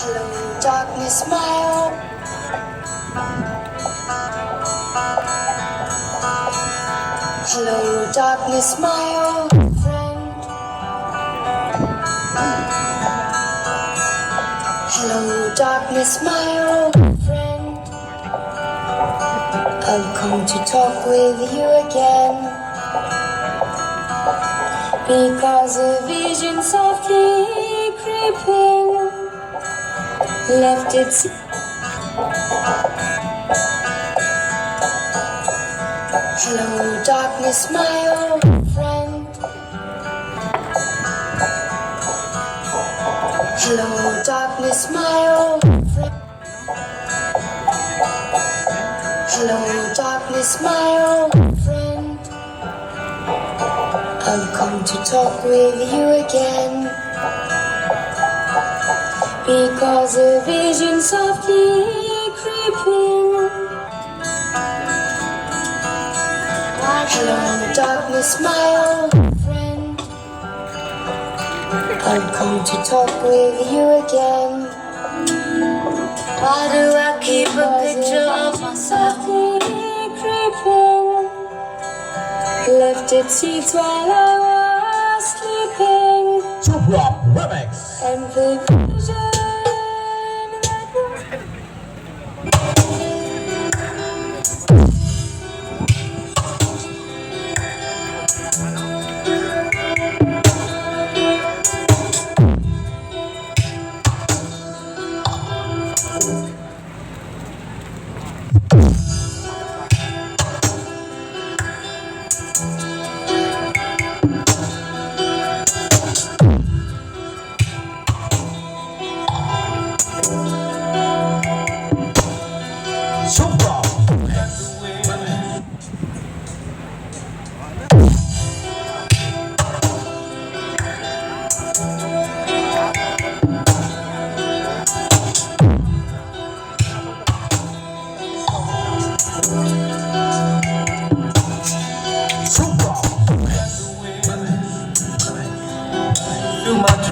Hello, darkness, my old. Hello, darkness, my old friend. Hello, darkness, my old friend. I've come to talk with you again, because a vision softly creeping left its. Hello, darkness, my old friend. Hello, darkness, my old friend. Hello, darkness, my old friend. I've come to talk with you again, because a vision softly creeping. Hello, darkness, my old friend. I've come to talk with you again. Why do I keep a picture of myself? Creeping, left its seeds while I was sleeping. Super Remix. And the vision Super Remix. Super Remix. Too much